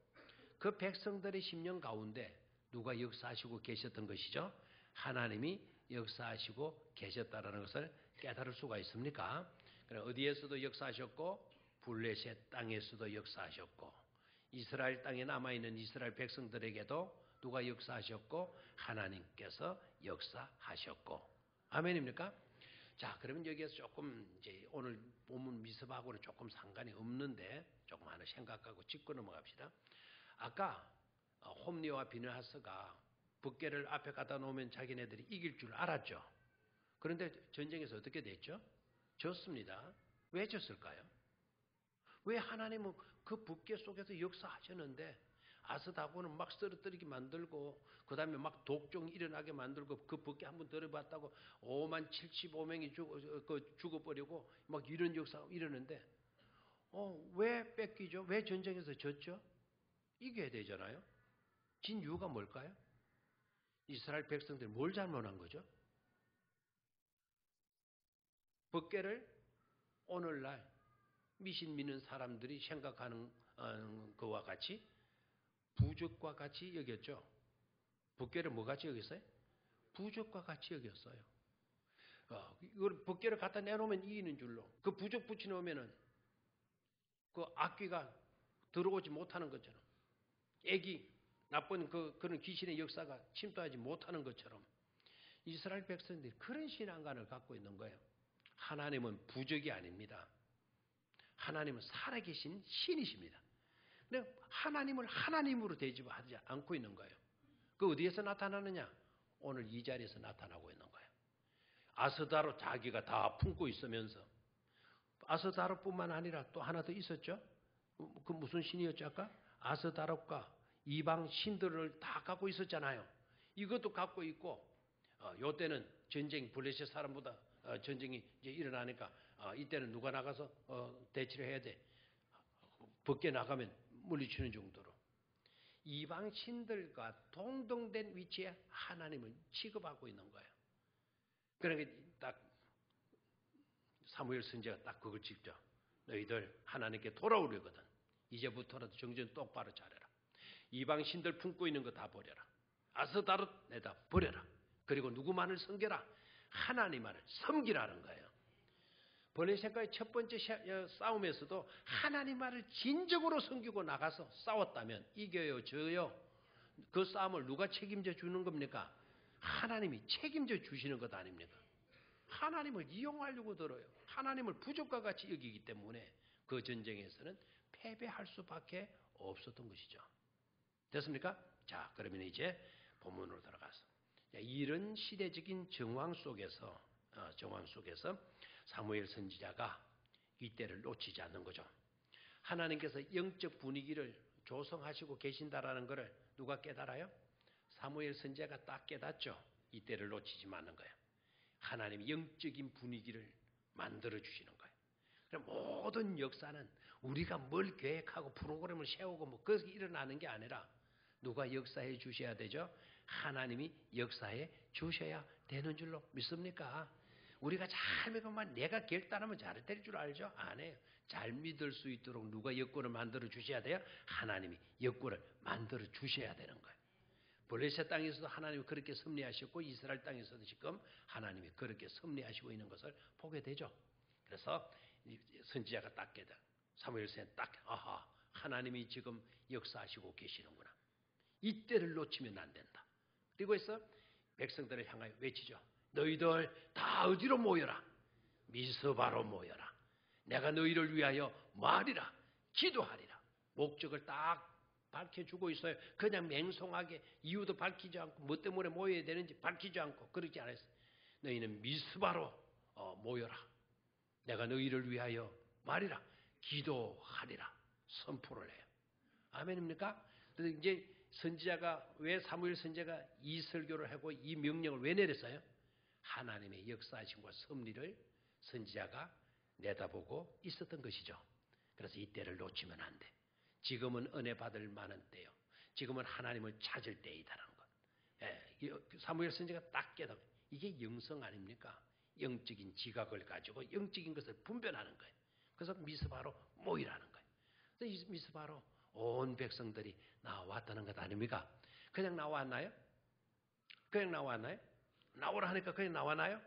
그 백성들의 심령 가운데 누가 역사하시고 계셨던 것이죠? 하나님이 역사하시고 계셨다라는 것을 깨달을 수가 있습니까? 어디에서도 역사하셨고 블레셋 땅에서도 역사하셨고 이스라엘 땅에 남아있는 이스라엘 백성들에게도 누가 역사하셨고 하나님께서 역사하셨고. 아멘입니까? 자, 그러면 여기에서 조금 이제 오늘 본문 미습하고는 조금 상관이 없는데 조금 하나 생각하고 짚고 넘어갑시다. 아까 홈리와 비느하스가 붓개를 앞에 갖다 놓으면 자기네들이 이길 줄 알았죠. 그런데 전쟁에서 어떻게 됐죠? 졌습니다. 왜 졌을까요? 왜 하나님은 그 붓개 속에서 역사하셨는데 아스다고는 막 쓰러뜨리게 만들고 그 다음에 막 독종이 일어나게 만들고 그 붓개 한번 들어봤다고 5만 75명이 죽어버리고 막 이런 역사가 이러는데 왜 뺏기죠? 왜 전쟁에서 졌죠? 이겨야 되잖아요. 진 이유가 뭘까요? 이스라엘 백성들이 뭘 잘못한 거죠? 붓개를 오늘날 미신 믿는 사람들이 생각하는 그와 같이 부적과 같이 여겼죠. 붓개를 뭐 같이 여겼어요? 부적과 같이 여겼어요. 이걸 붓개를 갖다 내놓으면 이기는 줄로 그 부적 붙여놓으면은 그 악귀가 들어오지 못하는 것처럼 애기 나쁜 그런 귀신의 역사가 침투하지 못하는 것처럼 이스라엘 백성들이 그런 신앙관을 갖고 있는 거예요. 하나님은 부적이 아닙니다. 하나님은 살아계신 신이십니다. 근데 하나님을 하나님으로 대접하지 않고 있는 거예요. 그 어디에서 나타나느냐? 오늘 이 자리에서 나타나고 있는 거예요. 아스다로 자기가 다 품고 있으면서 아스다로뿐만 아니라 또 하나 더 있었죠. 그 무슨 신이었죠 아까? 아스다롯과 이방 신들을 다 갖고 있었잖아요. 이것도 갖고 있고 요때는 전쟁 블레셋 사람보다 전쟁이 이제 일어나니까 이때는 누가 나가서 대치를 해야 돼. 밖에 나가면 물리치는 정도로 이방 신들과 동등된 위치에 하나님을 취급하고 있는 거예요. 그러니까 딱 사무엘 선지자가 딱 그걸 직접 너희들 하나님께 돌아오려거든. 이제부터라도 정신 똑바로 차려라. 이방 신들 품고 있는 거 다 버려라. 아스다롯 내다 버려라. 그리고 누구만을 섬겨라. 하나님만을 섬기라는 거예요. 블레셋과의 첫 번째 싸움에서도 하나님만을 진정으로 섬기고 나가서 싸웠다면 이겨요, 져요. 그 싸움을 누가 책임져 주는 겁니까? 하나님이 책임져 주시는 것 아닙니까? 하나님을 이용하려고 들어요. 하나님을 부족과 같이 여기기 때문에 그 전쟁에서는 패배할 수밖에 없었던 것이죠. 됐습니까? 자, 그러면 이제 본문으로 들어가서 이런 시대적인 정황 속에서 사무엘 선지자가 이때를 놓치지 않는 거죠. 하나님께서 영적 분위기를 조성하시고 계신다라는 것을 누가 깨달아요? 사무엘 선지자가 딱 깨닫죠. 이때를 놓치지 않는 거예요. 하나님이 영적인 분위기를 만들어 주시는 거예요. 그럼 모든 역사는 우리가 뭘 계획하고 프로그램을 세우고 뭐 그것이 일어나는 게 아니라 누가 역사해 주셔야 되죠? 하나님이 역사해 주셔야 되는 줄로 믿습니까? 우리가 잘 믿으면 내가 결단하면 잘 될 줄 알죠? 안 해요. 잘 믿을 수 있도록 누가 여건을 만들어 주셔야 돼요? 하나님이 여건을 만들어 주셔야 되는 거예요. 블레셋 땅에서도 하나님이 그렇게 섭리하셨고 이스라엘 땅에서도 지금 하나님이 그렇게 섭리하시고 있는 것을 보게 되죠. 그래서 선지자가 딱 깨달아. 사무엘서에 딱 하나님이 지금 역사하시고 계시는구나. 이때를 놓치면 안 된다. 그리고 해서 백성들을 향하여 외치죠. 너희들 다 어디로 모여라. 미스바로 모여라. 내가 너희를 위하여 말이라. 기도하리라. 목적을 딱 밝혀주고 있어요. 그냥 맹송하게 이유도 밝히지 않고 뭐 때문에 모여야 되는지 밝히지 않고 그러지 않았어요. 너희는 미스바로 모여라. 내가 너희를 위하여 말이라. 기도하리라. 선포를 해요. 아멘입니까? 그래서 이제 선지자가 왜 사무엘 선지자가 이 설교를 하고 이 명령을 왜 내렸어요? 하나님의 역사하심과 섭리를 선지자가 내다보고 있었던 것이죠. 그래서 이 때를 놓치면 안 돼. 지금은 은혜 받을 만한 때요. 지금은 하나님을 찾을 때이다라는 것. 사무엘 선지자가 딱 깨닫고 이게 영성 아닙니까? 영적인 지각을 가지고 영적인 것을 분별하는 거예요. 그래서 미스바로 모이라는 거예요. 그래서 이 미스바로 온 백성들이 나왔다는 것 아닙니까? 그냥 나왔나요? 그냥 나왔나요? 나오라 하니까 그냥 나왔나요?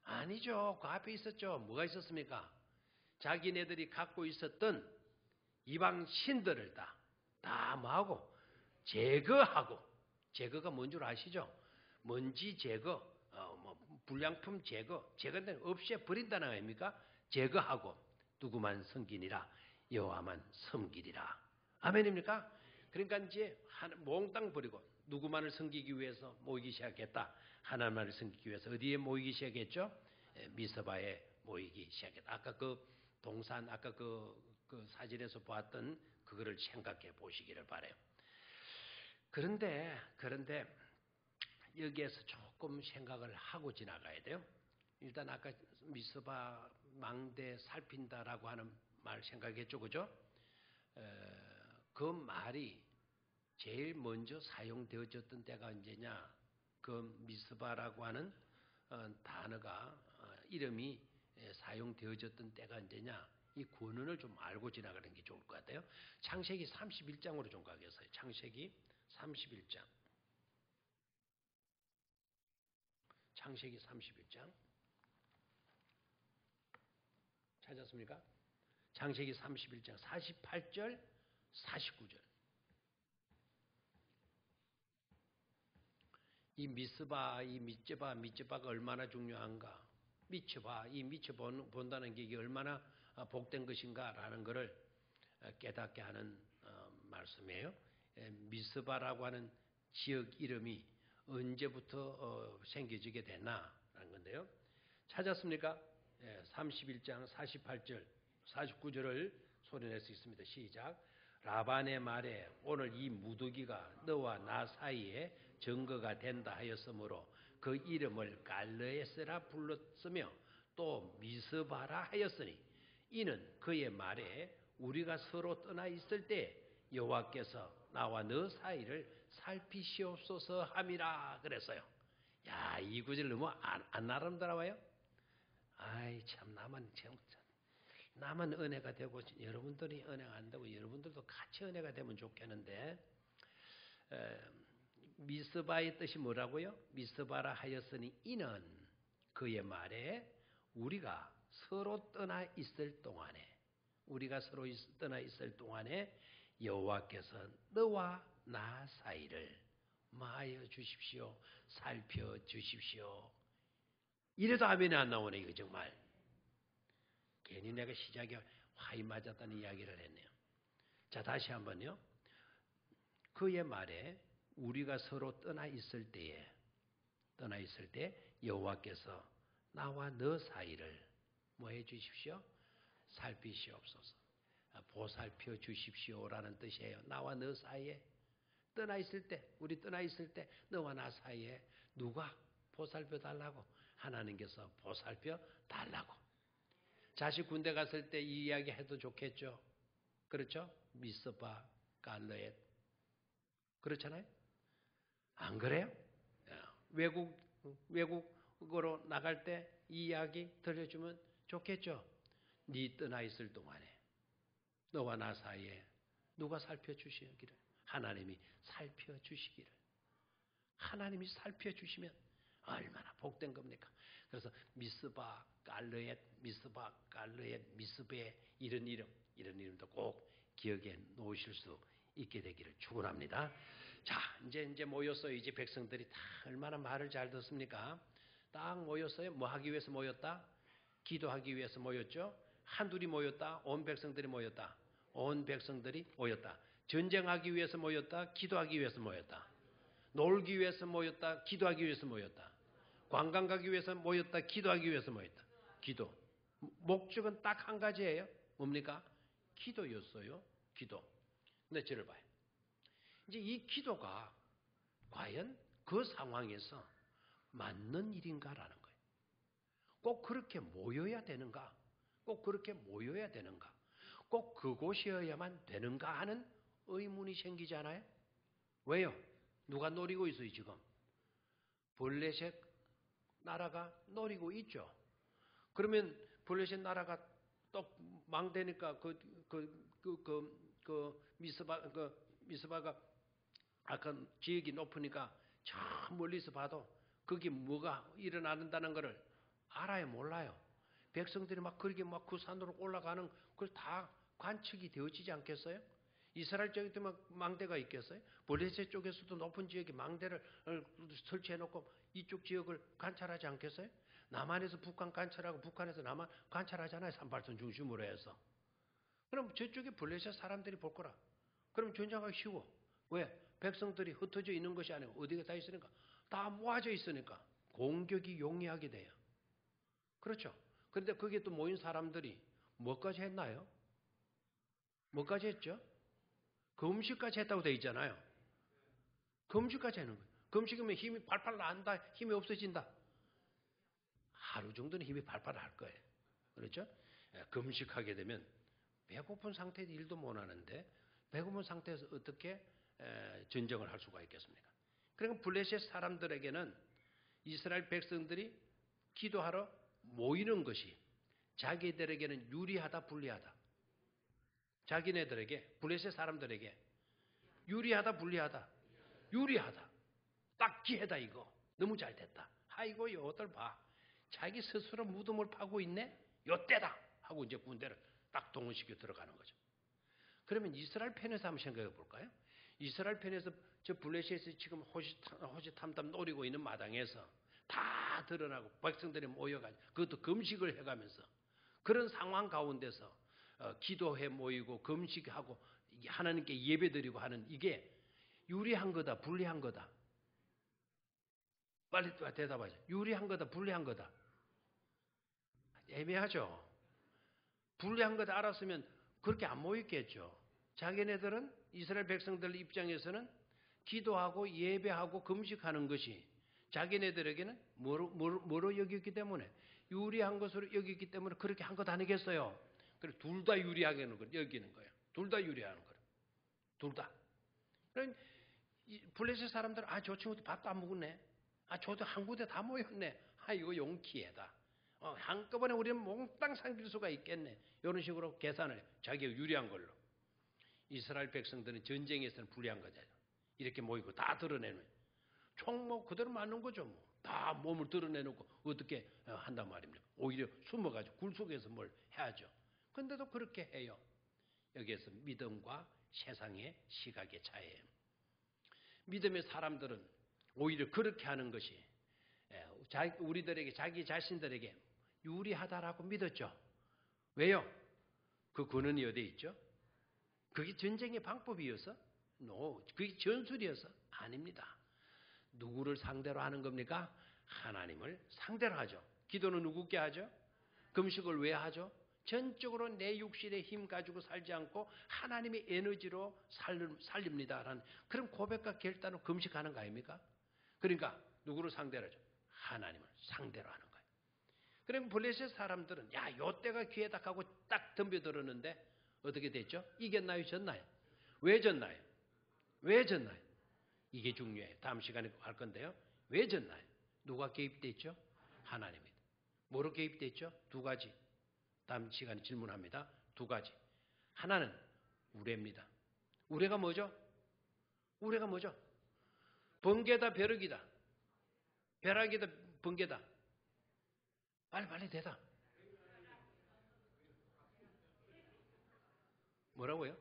아니죠. 그 앞에 있었죠. 뭐가 있었습니까? 자기네들이 갖고 있었던 이방 신들을 다 뭐하고 제거하고, 제거가 뭔 줄 아시죠? 먼지 제거, 불량품 제거는 없애 버린다는 거 아닙니까? 제거하고 누구만 섬기니라 여호와만 섬기리라. 아멘입니까? 그러니까 이제 몽땅 버리고 누구만을 섬기기 위해서 모이기 시작했다. 하나님만을 섬기기 위해서 어디에 모이기 시작했죠? 미스바에 모이기 시작했다. 아까 그 동산, 아까 그 사진에서 보았던 그거를 생각해 보시기를 바라요. 그런데 여기에서 조금 생각을 하고 지나가야 돼요. 일단 아까 미스바 망대 살핀다라고 하는 말 생각했죠, 그죠? 그 말이 제일 먼저 사용되어졌던 때가 언제냐? 그 미스바라고 하는 단어가 이름이 사용되어졌던 때가 언제냐? 이 권원을 좀 알고 지나가는 게 좋을 것 같아요. 창세기 31장으로 좀 가겠어요. 창세기 31장. 창세기 31장. 찾았습니까? 창세기 31장 48절, 49절. 이 미스바, 이 미츠바가 얼마나 중요한가? 이 미쳐 본다는 게 이게 얼마나 복된 것인가라는 것을 깨닫게 하는 말씀이에요. 미스바라고 하는 지역 이름이 언제부터 생겨지게 됐나라는 건데요. 찾았습니까? 31장 48절, 49절을 소리낼 수 있습니다. 시작. 라반의 말에 오늘 이 무더기가 너와 나 사이에 증거가 된다 하였으므로 그 이름을 갈르에스라 불렀으며 또 미스바라 하였으니 이는 그의 말에 우리가 서로 떠나 있을 때 여호와께서 나와 너 사이를 살피시옵소서 함이라 그랬어요. 야, 이 구절 너무 안 아름다워요? 아이 참 나만 은혜가 되고 여러분들이 은혜가 안 되고 여러분들도 같이 은혜가 되면 좋겠는데 미스바의 뜻이 뭐라고요? 미스바라 하였으니 이는 그의 말에 우리가 서로 떠나 있을 동안에 여호와께서 너와 나 사이를 마하여 주십시오. 살펴 주십시오. 이래도 아멘이 안 나오네 이거 정말. 괜히 내가 시작에 화이 맞았다는 이야기를 했네요. 자, 다시 한번요. 그의 말에 우리가 서로 떠나 있을 때 여호와께서 나와 너 사이를 뭐 해 주십시오? 살피시옵소서. 보살펴 주십시오라는 뜻이에요. 나와 너 사이에 우리 떠나 있을 때 너와 나 사이에 누가 보살펴 달라고? 하나님께서 보살펴 달라고. 자식 군대 갔을 때 이 이야기 해도 좋겠죠. 그렇죠? 미스바, 갈르엣. 그렇잖아요? 안 그래요? 외국으로 나갈 때 이 이야기 들려주면 좋겠죠. 네 떠나 있을 동안에 너와 나 사이에 누가 살펴주시기를? 하나님이 살펴주시기를. 하나님이 살펴주시면 얼마나 복된 겁니까? 그래서 미스바, 갈르엣, 미스베 이런 이름도 꼭 기억에 놓으실 수 있게 되기를 축원합니다. 자, 이제 모였어요. 이제 백성들이 다 얼마나 말을 잘 듣습니까? 딱 모였어요. 뭐 하기 위해서 모였다? 기도하기 위해서 모였죠. 한둘이 모였다. 온 백성들이 모였다. 온 백성들이 모였다. 전쟁하기 위해서 모였다. 기도하기 위해서 모였다. 놀기 위해서 모였다. 기도하기 위해서 모였다. 관광 가기 위해서 모였다. 기도하기 위해서 모였다. 기도. 목적은 딱 한 가지예요. 뭡니까? 기도였어요. 기도. 근데 저를 봐요. 이제 이 기도가 과연 그 상황에서 맞는 일인가라는 거예요. 꼭 그렇게 모여야 되는가? 꼭 그곳이어야만 되는가 하는 의문이 생기잖아요. 왜요? 누가 노리고 있어요, 지금? 블레셋 나라가 노리고 있죠. 그러면 블레셋 나라가 또 망되니까 미스바가 아까 지역이 높으니까 저 멀리서 봐도 거기 뭐가 일어나는다는 것을 알아요, 몰라요? 백성들이 막 그렇게 막 그 산으로 올라가는 그걸 다 관측이 되어지지 않겠어요? 이스라엘 쪽에도 막 망대가 있겠어요? 블레셋 쪽에서도 높은 지역에 망대를 설치해놓고 이쪽 지역을 관찰하지 않겠어요? 남한에서 북한 관찰하고 북한에서 남한 관찰하잖아요. 산발선 중심으로 해서. 그럼 저쪽에 블레셋 사람들이 볼 거라. 그럼 전쟁하기 쉬워. 왜? 백성들이 흩어져 있는 것이 아니고 어디가 다 있으니까 다 모아져 있으니까 공격이 용이하게 돼요. 그렇죠? 그런데 거기에 또 모인 사람들이 뭐까지 했나요? 뭐까지 했죠? 금식까지 했다고 되어 있잖아요. 금식까지 하는 거예요. 금식이면 힘이 팔팔 난다, 힘이 없어진다. 하루 정도는 힘이 팔팔 할 거예요. 그렇죠? 금식하게 되면 배고픈 상태에서 일도 못 하는데 배고픈 상태에서 어떻게 전쟁을 할 수가 있겠습니까? 그러니까 블레셋 사람들에게는 이스라엘 백성들이 기도하러 모이는 것이 자기들에게는 유리하다, 불리하다. 자기네들에게, 블레셋 사람들에게 유리하다, 불리하다. 유리하다. 딱 기회다 이거. 너무 잘 됐다. 아이고 요들 봐. 자기 스스로 무덤을 파고 있네. 요때다 하고 이제 군대를 딱 동원시켜 들어가는 거죠. 그러면 이스라엘 편에서 한번 생각해 볼까요? 이스라엘 편에서 저 블레셋이 지금 호시탐탐 노리고 있는 마당에서 다 드러나고 백성들이 모여가지고 그것도 금식을 해가면서 그런 상황 가운데서 기도해 모이고 금식하고 하나님께 예배드리고 하는 이게 유리한 거다, 불리한 거다. 빨리 대답하죠. 유리한 거다, 불리한 거다. 애매하죠. 불리한 거다 알았으면 그렇게 안 모였겠죠. 자기네들은 이스라엘 백성들 입장에서는 기도하고 예배하고 금식하는 것이 자기네들에게는 뭐로 여겼기 때문에 유리한 것으로 여겼기 때문에 그렇게 한 것 아니겠어요. 그래서 둘 다 유리하게 여기는 거예요. 둘 다 유리하는 거예요. 둘 다. 그러니까 블레셋 사람들은 저 친구도 밥도 안 먹었네. 저도 한 군데 다 모였네. 이거 용기회다. 한꺼번에 우리는 몽땅 삼킬 수가 있겠네. 이런 식으로 계산을 해요. 자기가 유리한 걸로. 이스라엘 백성들은 전쟁에서는 불리한 거잖아요. 이렇게 모이고 다 드러내는. 총 뭐 그대로 맞는 거죠. 뭐. 다 몸을 드러내놓고 어떻게 한단 말입니까? 오히려 숨어가지고 굴 속에서 뭘 해야죠. 근데도 그렇게 해요. 여기에서 믿음과 세상의 시각의 차이예요. 믿음의 사람들은 오히려 그렇게 하는 것이 우리들에게 자기 자신들에게 유리하다라고 믿었죠. 왜요? 그 근원이 어디에 있죠? 그게 전쟁의 방법이어서? 그게 전술이어서? 아닙니다. 누구를 상대로 하는 겁니까? 하나님을 상대로 하죠. 기도는 누구께 하죠? 금식을 왜 하죠? 전적으로 내 육신의 힘 가지고 살지 않고 하나님의 에너지로 살립니다라는 그런 고백과 결단으로 금식하는 거 아닙니까? 그러니까 누구를 상대로 하죠? 하나님을 상대로 하는 거예요. 그럼 블레셋 사람들은 요때가 기회다 하고 딱 덤벼들었는데 어떻게 됐죠? 이겼나요? 졌나요? 왜 졌나요? 왜 졌나요? 이게 중요해요. 다음 시간에 할 건데요. 왜 졌나요? 누가 개입됐죠? 하나님입니다. 뭐로 개입됐죠? 두 가지. 다음 시간에 질문합니다. 두 가지. 하나는 우레입니다. 우레가 뭐죠? 우레가 뭐죠? 번개다, 벼락이다. 벼락이다, 번개다. 빨리 대답. 뭐라고요?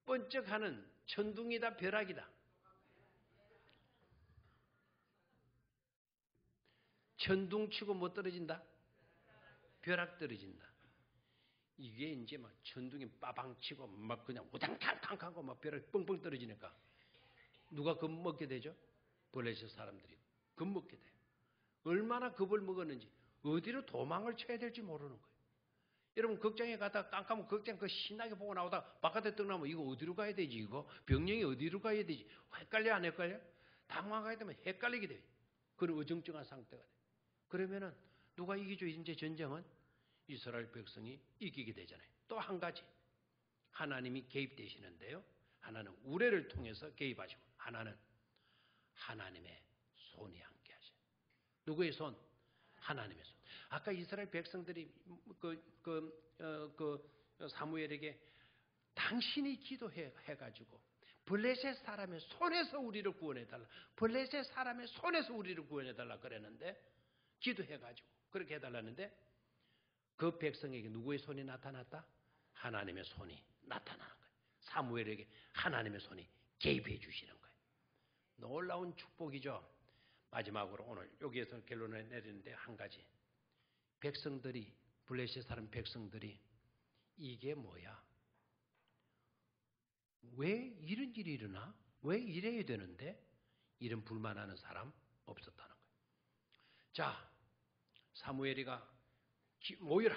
번쩍하는 천둥이다, 벼락이다. 천둥 치고 뭐 떨어진다? 벼락 떨어진다. 이게 이제 막 천둥이 빠방 치고 막 그냥 우당탕탕하고 막 벼락 뻥뻥 떨어지니까 누가 겁먹게 되죠? 블레셋 사람들이 겁먹게 돼요. 얼마나 겁을 먹었는지 어디로 도망을 쳐야 될지 모르는 거예요. 여러분 극장에 갔다 깜깜한 극장 그 신나게 보고 나오다 바깥에 떠나면 이거 어디로 가야 되지 이거? 병령이 어디로 가야 되지? 헷갈려 안 헷갈려? 당황하게 되면 헷갈리게 돼요. 그런 어정쩡한 상태가 돼요. 그러면은 누가 이기죠? 이제 전쟁은 이스라엘 백성이 이기게 되잖아요. 또 한 가지 하나님이 개입되시는데요. 하나는 우레를 통해서 개입하시고 하나는 하나님의 손이 함께 하셔요. 누구의 손? 하나님의 손. 아까 이스라엘 백성들이 사무엘에게 당신이 기도해가지고 블레셋 사람의 손에서 우리를 구원해달라. 블레셋 사람의 손에서 우리를 구원해달라 그랬는데 기도해가지고 그렇게 해달라는데 그 백성에게 누구의 손이 나타났다? 하나님의 손이 나타나는 거예요. 사무엘에게 하나님의 손이 개입해 주시는 거예요. 놀라운 축복이죠. 마지막으로 오늘 여기에서 결론을 내리는데 한 가지. 백성들이 블레셋 사람 백성들이 이게 뭐야? 왜 이런 일이 일어나? 왜 이래야 되는데? 이런 불만하는 사람 없었다는 거예요. 자, 사무엘이가 모여라.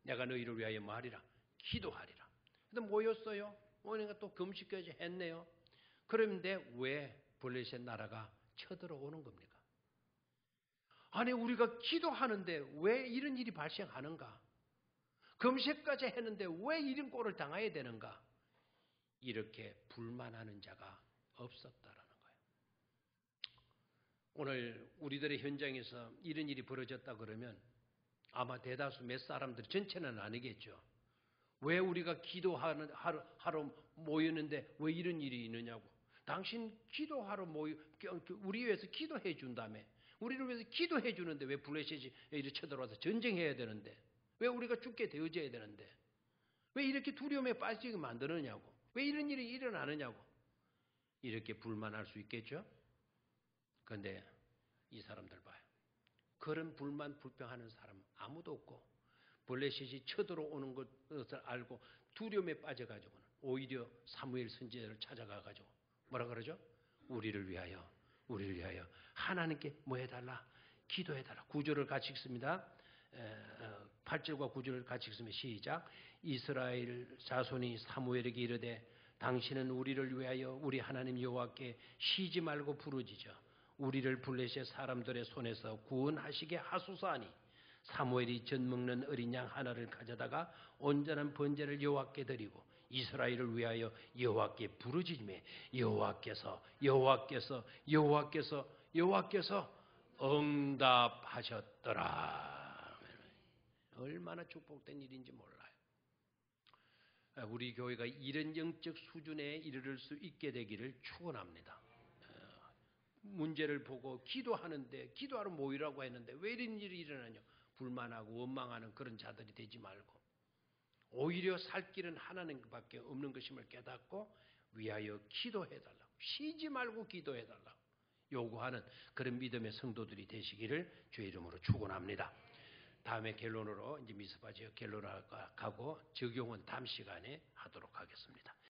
내가 너희를 위하여 말이라. 기도하리라. 근데 모였어요. 모이니까 또 금식까지 했네요. 그런데 왜 블레셋 나라가 쳐들어오는 겁니까? 아니 우리가 기도하는데 왜 이런 일이 발생하는가? 금식까지 했는데 왜 이런 꼴을 당해야 되는가? 이렇게 불만하는 자가 없었다라는 거예요. 오늘 우리들의 현장에서 이런 일이 벌어졌다 그러면 아마 대다수 몇 사람들이 전체는 아니겠죠. 왜 우리가 기도하러 모였는데 왜 이런 일이 있느냐고. 당신 기도하러 우리 위해서 기도해 준다며. 우리를 위해서 기도해 주는데 왜 블레셋이 이렇게 쳐들어와서 전쟁해야 되는데. 왜 우리가 죽게 되어져야 되는데. 왜 이렇게 두려움에 빠지게 만드느냐고. 왜 이런 일이 일어나느냐고. 이렇게 불만할 수 있겠죠. 그런데 이 사람들 봐요. 그런 불만 불평하는 사람 아무도 없고 블레셋이 쳐들어오는 것을 알고 두려움에 빠져가지고는 오히려 사무엘 선지자를 찾아가가지고 뭐라 그러죠? 우리를 위하여 하나님께 뭐 해달라? 기도해달라. 9절을 같이 읽습니다. 8절과 9절을 같이 읽습니다. 시작. 이스라엘 자손이 사무엘에게 이르되 당신은 우리를 위하여 우리 하나님 여호와께 쉬지 말고 부르짖어 우리를 블레셋 사람들의 손에서 구원하시게 하소서하니 사무엘이 젖 먹는 어린 양 하나를 가져다가 온전한 번제를 여호와께 드리고 이스라엘을 위하여 여호와께 부르짖으며 여호와께서 응답하셨더라. 얼마나 축복된 일인지 몰라요. 우리 교회가 이런 영적 수준에 이르를 수 있게 되기를 축원합니다. 문제를 보고 기도하는데 기도하러 모이라고 했는데 왜 이런 일이 일어나냐 불만하고 원망하는 그런 자들이 되지 말고 오히려 살 길은 하나님밖에 없는 것임을 깨닫고 위하여 기도해달라고 쉬지 말고 기도해달라고 요구하는 그런 믿음의 성도들이 되시기를 주의 이름으로 축원합니다. 다음에 결론으로 이제 미스바 지역 결론을 가고 적용은 다음 시간에 하도록 하겠습니다.